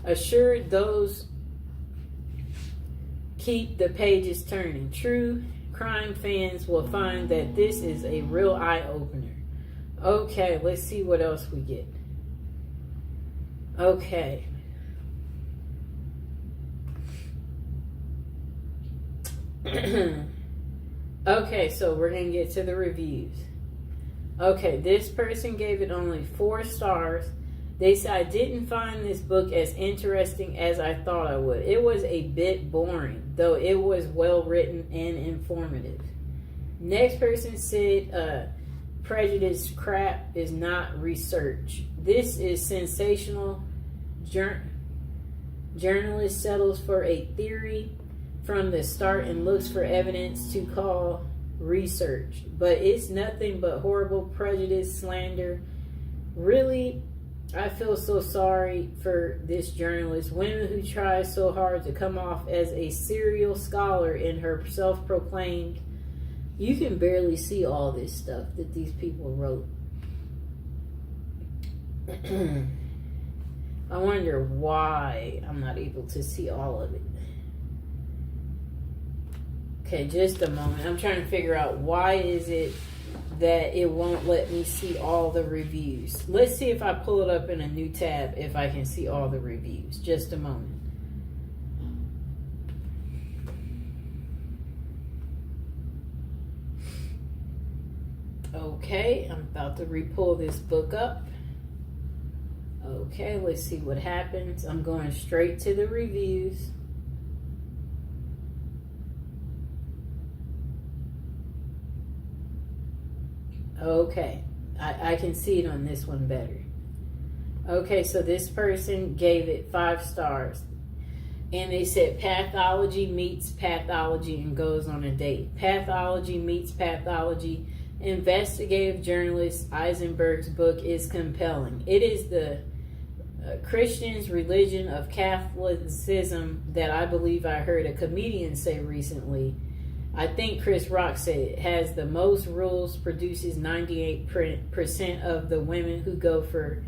Assured those keep the pages turning. True crime fans will find that this is a real eye-opener. Okay, let's see what else we get. Okay. Okay, so we're going to get to the reviews. Okay, this person gave it only 4 stars. They said, I didn't find this book as interesting as I thought I would. It was a bit boring, though it was well written and informative. Next person said, prejudice crap is not research. This is sensational. Journalist settles for a theory from the start and looks for evidence to call research. But it's nothing but horrible prejudice, slander. Really, I feel so sorry for this journalist. Women who try so hard to come off as a serial scholar in her self-proclaimed. You can barely see all this stuff that these people wrote. I wonder why I'm not able to see all of it. Okay, just a moment. I'm trying to figure out why is it that it won't let me see all the reviews. Let's see if I pull it up in a new tab if I can see all the reviews. Just a moment. Okay, I'm about to re-pull this book up. Okay, let's see what happens. I'm going straight to the reviews. Okay, I can see it on this one better. Okay, so this person gave it 5 stars. And they said pathology meets pathology and goes on a date. Pathology meets pathology. Investigative journalist Eisenberg's book is compelling. It is the Christian's religion of Catholicism that I believe I heard a comedian say recently. I think Chris Rock said it has the most rules, produces 98% of the women who go for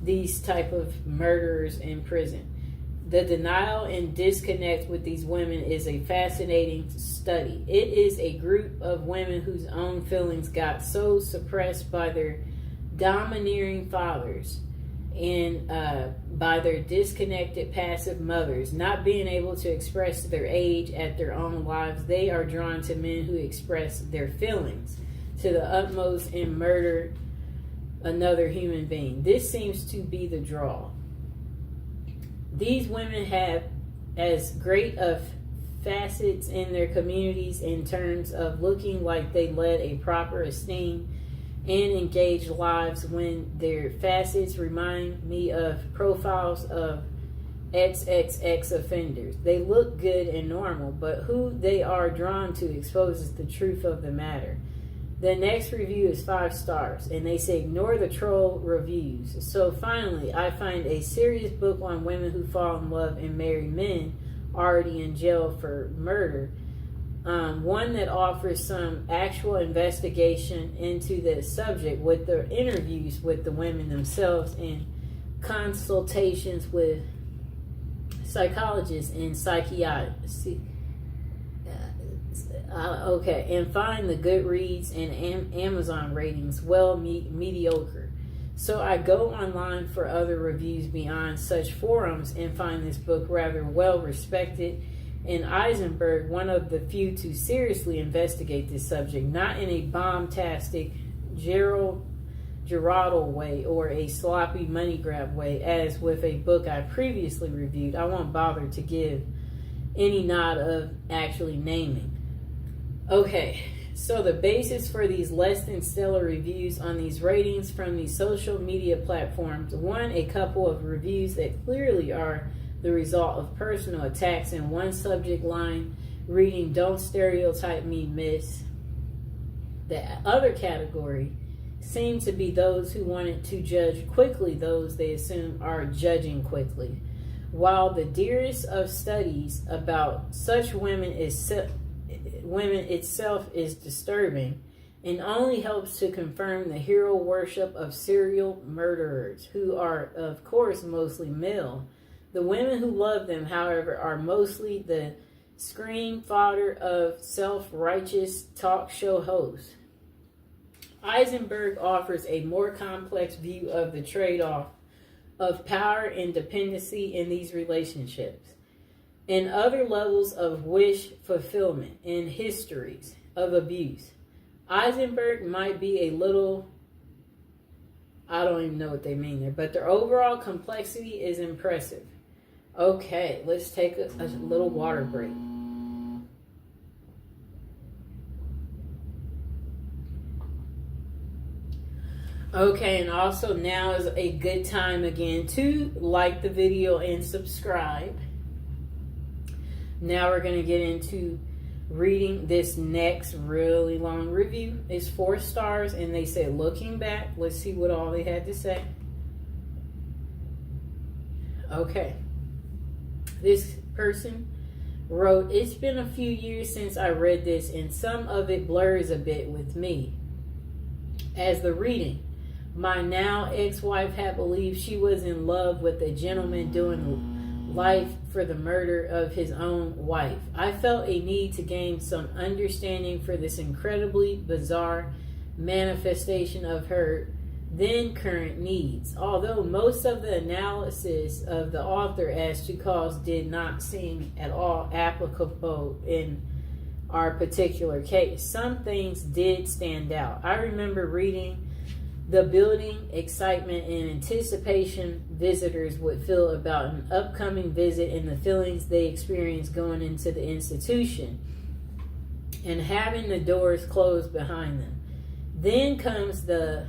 these type of murderers in prison. The denial and disconnect with these women is a fascinating study. It is a group of women whose own feelings got so suppressed by their domineering fathers and by their disconnected passive mothers, not being able to express their age at their own lives. They are drawn to men who express their feelings to the utmost and murder another human being. This seems to be the draw. These women have as great of facets in their communities in terms of looking like they led a proper, esteemed, and engaged lives, when their facets remind me of profiles of XXX offenders. They look good and normal, but who they are drawn to exposes the truth of the matter. The next review is 5 stars, and they say ignore the troll reviews. So finally, I find a serious book on women who fall in love and marry men already in jail for murder. One that offers some actual investigation into the subject with the interviews with the women themselves and consultations with psychologists and psychiatrists. Okay, and find the Goodreads and Amazon ratings mediocre. So I go online for other reviews beyond such forums and find this book rather well respected, and Eisenberg one of the few to seriously investigate this subject, not in a bombastic Geraldine way or a sloppy money grab way, as with a book I previously reviewed. I won't bother to give any nod of actually naming. Okay, So the basis for these less than stellar reviews on these ratings from these social media platforms, one, a couple of reviews that clearly are the result of personal attacks in one subject line, reading "Don't stereotype me, miss." The other category seem to be those who wanted to judge quickly those they assume are judging quickly. While the dearest of studies about such women itself is disturbing and only helps to confirm the hero worship of serial murderers, who are, of course, mostly male. The women who love them, however, are mostly the screen fodder of self-righteous talk show hosts. Eisenberg offers a more complex view of the trade-off of power and dependency in these relationships, and other levels of wish fulfillment and histories of abuse. Eisenberg might be a little, I don't even know what they mean there, but their overall complexity is impressive. Okay, let's take a little water break. Okay, and also now is a good time again to like the video and subscribe. Now we're going to get into reading this next really long review. It's 4 stars, and they say, looking back, let's see what all they had to say. Okay. This person wrote, "It's been a few years since I read this, and some of it blurs a bit with me as the reading. My now ex-wife had believed she was in love with a gentleman doing life for the murder of his own wife. I felt a need to gain some understanding for this incredibly bizarre manifestation of her then current needs. Although most of the analysis of the author as to cause did not seem at all applicable in our particular case, some things did stand out. I remember reading the building excitement and anticipation visitors would feel about an upcoming visit and the feelings they experienced going into the institution and having the doors closed behind them. Then comes the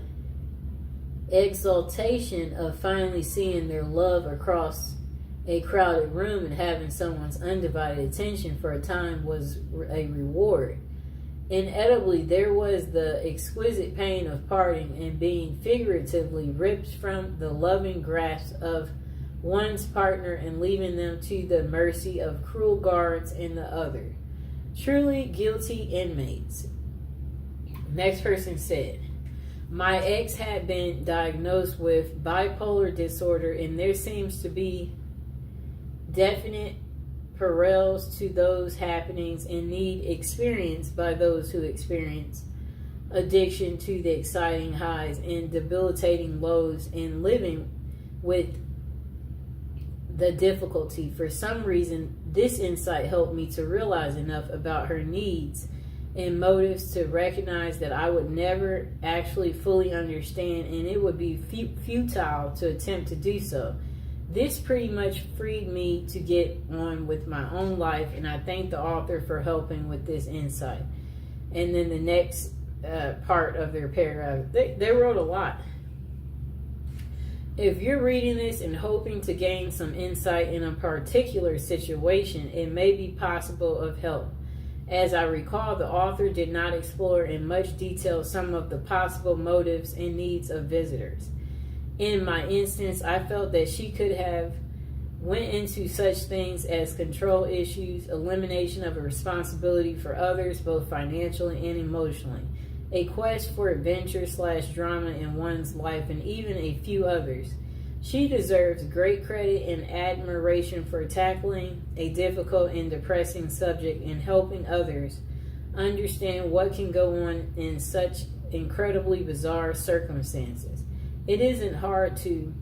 exaltation of finally seeing their love across a crowded room, and having someone's undivided attention for a time was a reward. Inevitably, there was the exquisite pain of parting and being figuratively ripped from the loving grasp of one's partner and leaving them to the mercy of cruel guards and the other. Truly guilty inmates." Next person said, "My ex had been diagnosed with bipolar disorder, and there seems to be definite parallels to those happenings and need experienced by those who experience addiction to the exciting highs and debilitating lows and living with the difficulty. For some reason, this insight helped me to realize enough about her needs and motives to recognize that I would never actually fully understand, and it would be futile to attempt to do so. This pretty much freed me to get on with my own life, and I thank the author for helping with this insight." And then the next part of their paragraph, they wrote a lot. "If you're reading this and hoping to gain some insight in a particular situation, it may be possible of help. As I recall, the author did not explore in much detail some of the possible motives and needs of visitors. In my instance, I felt that she could have went into such things as control issues, elimination of a responsibility for others, both financially and emotionally, a quest for adventure/drama in one's life, and even a few others. She deserves great credit and admiration for tackling a difficult and depressing subject and helping others understand what can go on in such incredibly bizarre circumstances. It isn't hard to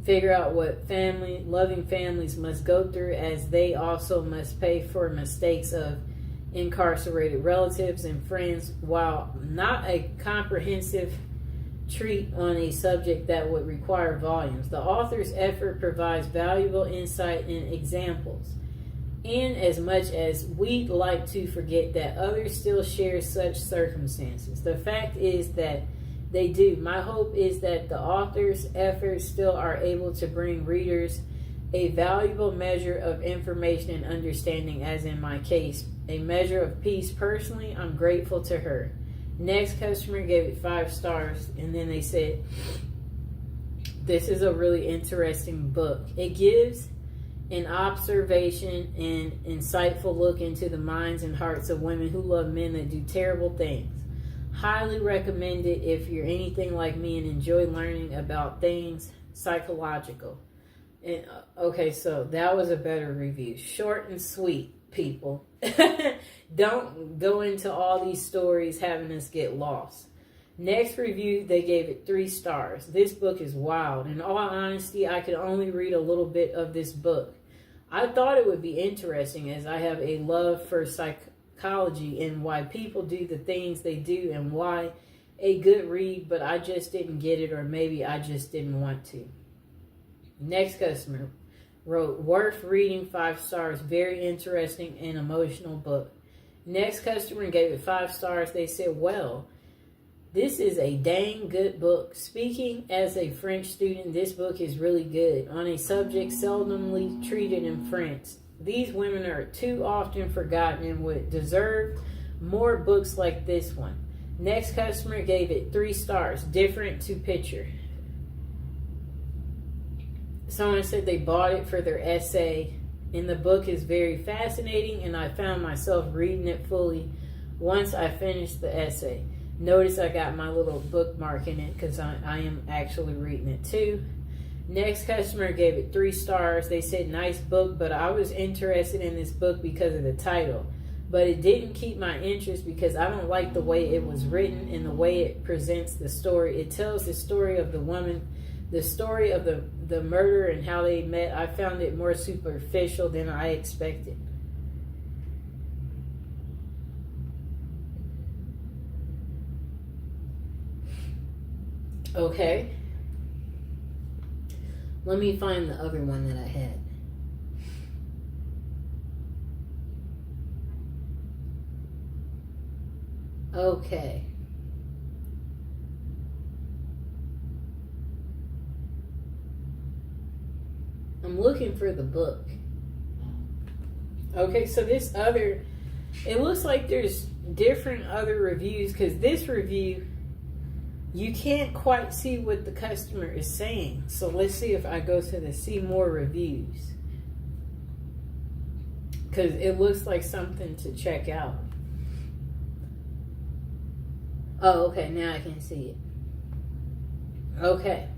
figure out what loving families must go through, as they also must pay for mistakes of incarcerated relatives and friends. While not a comprehensive treat on a subject that would require volumes, the author's effort provides valuable insight and examples. In as much as we'd like to forget that others still share such circumstances, the fact is that they do. My hope is that the author's efforts still are able to bring readers a valuable measure of information and understanding, as in my case, a measure of peace. Personally, I'm grateful to her. Next customer gave it 5 stars, and then they said, this is a really interesting book. It gives an observation and insightful look into the minds and hearts of women who love men that do terrible things. Highly recommend it if you're anything like me and enjoy learning about things psychological. And okay, so that was a better review. Short and sweet, people. Don't go into all these stories having us get lost. Next review, they gave it 3 stars. This book is wild. In all honesty, I could only read a little bit of this book. I thought it would be interesting, as I have a love for psychology and why people do the things they do and why a good read, but I just didn't get it, or maybe I just didn't want to. Next customer wrote, worth reading, 5 stars, very interesting and emotional book. Next customer gave it 5 stars. They said, well, this is a dang good book. Speaking as a French student, this book is really good on a subject seldomly treated in France. These women are too often forgotten and would deserve more books like this one. Next customer gave it 3 stars, different to picture. Someone said they bought it for their essay, and the book is very fascinating, and I found myself reading it fully once I finished the essay. Notice I got my little bookmark in it because I am actually reading it too. Next customer gave it 3 stars. They said, nice book, but I was interested in this book because of the title. But it didn't keep my interest because I don't like the way it was written and the way it presents the story. It tells the story of the woman, the story of the murder and how they met. I found it more superficial than I expected. Okay. Let me find the other one that I had. Okay. I'm looking for the book. Okay, so this other, it looks like there's different other reviews, because this review, you can't quite see what the customer is saying. So let's see if I go to the see more reviews, because it looks like something to check out. Oh, okay, now I can see it. Okay.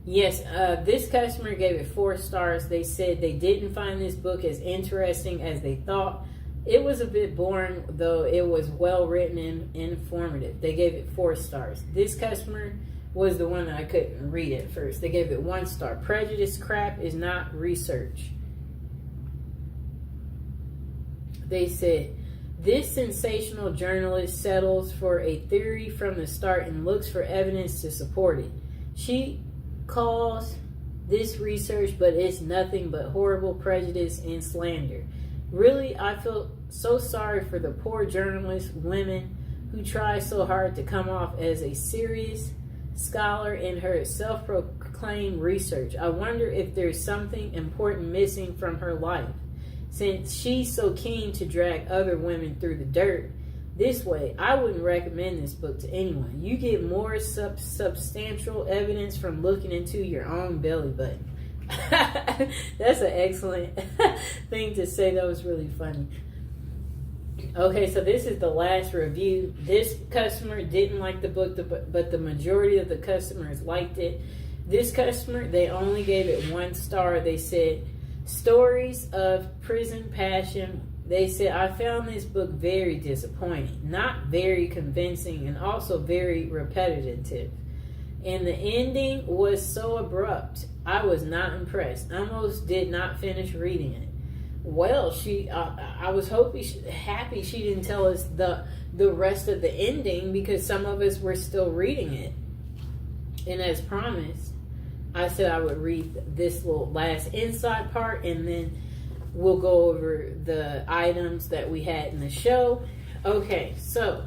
Yes, this customer gave it 4 stars. They said they didn't find this book as interesting as they thought. It was a bit boring, though it was well written and informative. They gave it 4 stars. This customer was the one that I couldn't read at first. They gave it 1 star. Prejudice crap is not research. They said, this sensational journalist settles for a theory from the start and looks for evidence to support it. She calls this research, but it's nothing but horrible prejudice and slander. Really, I feel so sorry for the poor journalist women who try so hard to come off as a serious scholar in her self-proclaimed research. I wonder if there's something important missing from her life, since she's so keen to drag other women through the dirt this way. I wouldn't recommend this book to anyone. You get more substantial evidence from looking into your own belly button. That's an excellent thing to say. That was really funny. Okay, so this is the last review. This customer didn't like the book, but the majority of the customers liked it. This customer, they only gave it 1 star. They said, stories of prison passion. They said, I found this book very disappointing, not very convincing, and also very repetitive. And the ending was so abrupt. I was not impressed. I almost did not finish reading it. Well, I was happy she didn't tell us the rest of the ending, because some of us were still reading it. And as promised, I said I would read this little last inside part, and then we'll go over the items that we had in the show. Okay, so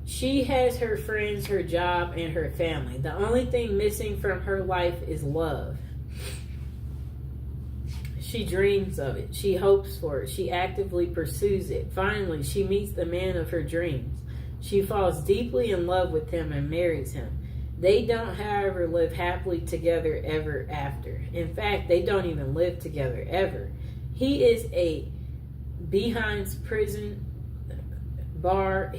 she has her friends, her job, and her family. The only thing missing from her life is love. She dreams of it. She hopes for it. She actively pursues it. Finally, she meets the man of her dreams. She falls deeply in love with him and marries him. They don't, however, live happily together ever after. In fact, they don't even live together ever. He is behind prison bars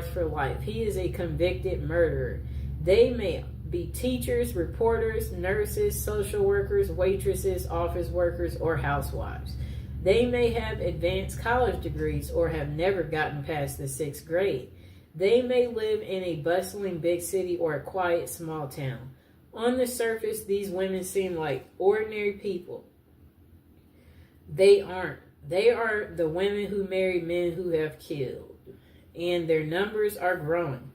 for life. He is a convicted murderer. They may be teachers, reporters, nurses, social workers, waitresses, office workers, or housewives. They may have advanced college degrees or have never gotten past the 6th grade. They may live in a bustling big city or a quiet small town. On the surface, these women seem like ordinary people. They aren't. They are the women who marry men who have killed, and their numbers are growing.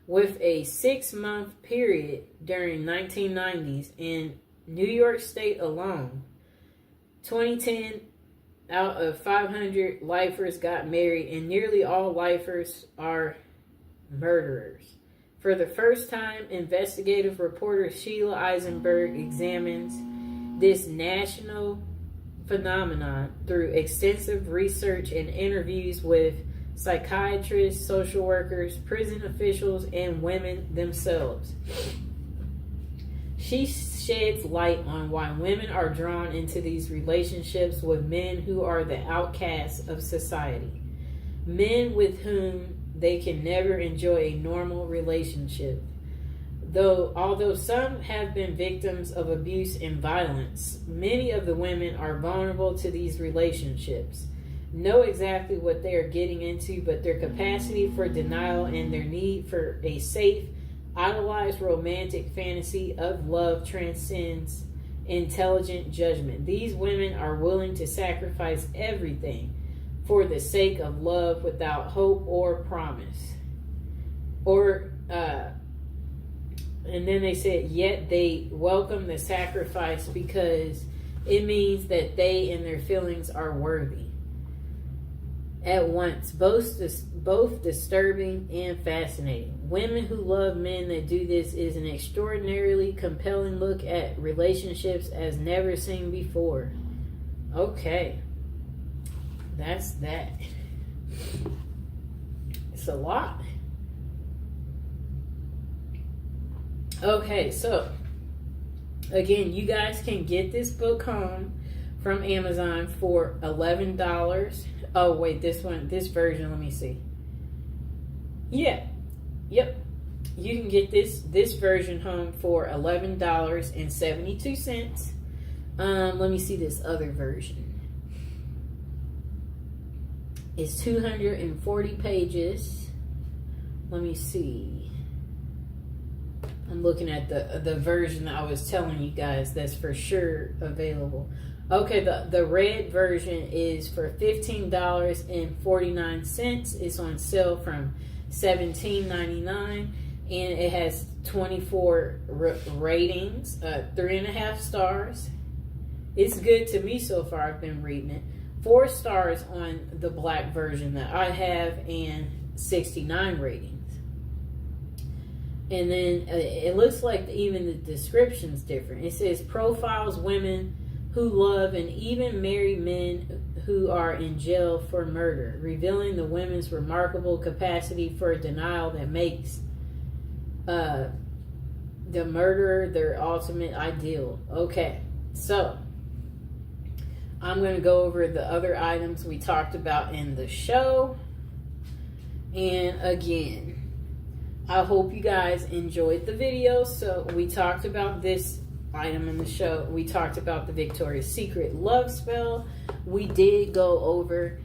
With a 6-month period during 1990s in New York State alone, 2010 out of 500 lifers got married, and nearly all lifers are murderers. For the first time, investigative reporter Sheila Eisenberg examines this national phenomenon through extensive research and interviews with psychiatrists, social workers, prison officials, and women themselves. She sheds light on why women are drawn into these relationships with men who are the outcasts of society, men with whom they can never enjoy a normal relationship. Although some have been victims of abuse and violence, many of the women are vulnerable to these relationships, know exactly what they are getting into, but their capacity for denial and their need for a safe, idolized romantic fantasy of love transcends intelligent judgment. These women are willing to sacrifice everything for the sake of love without hope or promise. And then they said, yet they welcome the sacrifice because it means that they and their feelings are worthy. At once, both disturbing and fascinating. Women who love men that do this is an extraordinarily compelling look at relationships as never seen before. Okay. That's that. It's a lot. Okay, so again, you guys can get this book home from Amazon for $11. Oh wait, this version, let me see. Yep. You can get this version home for $11.72. Let me see this other version. It's 240 pages. Let me see. I'm looking at the version that I was telling you guys that's for sure available. Okay, the red version is for $15.49. It's on sale from $17.99, and it has 24 ratings, 3.5 stars. It's good to me so far. I've been reading it. 4 stars on the black version that I have, and 69 ratings. And then it looks like even the description's different. It says profiles women who love and even marry men who are in jail for murder, revealing the women's remarkable capacity for denial that makes the murderer their ultimate ideal. Okay, so I'm going to go over the other items we talked about in the show. And again, I hope you guys enjoyed the video. So we talked about this item in the show. We talked about the Victoria's Secret love spell. We did go over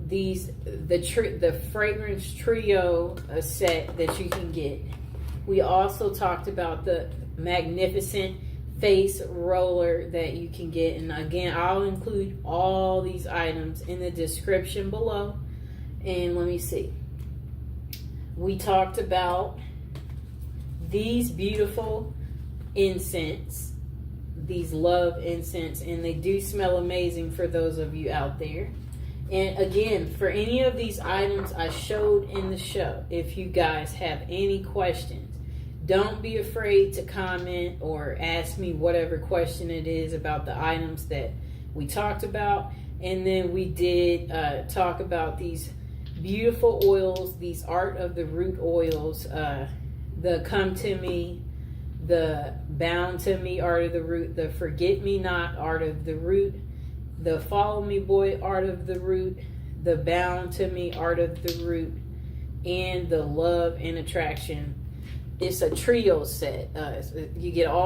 the fragrance trio set that you can get. We also talked about the magnificent face roller that you can get, and again, I'll include all these items in the description below. And let me see. We talked about these beautiful incense, these love incense, and they do smell amazing for those of you out there. And again, for any of these items I showed in the show, if you guys have any questions, don't be afraid to comment or ask me whatever question it is about the items that we talked about. And then we did talk about these beautiful oils, these Art of the Root oils, the Come to Me, the Bound to Me Art of the Root, the Forget Me Not Art of the Root, the Follow Me Boy Art of the Root, the Bound to Me Art of the Root, and the Love and Attraction. It's a trio set. You get all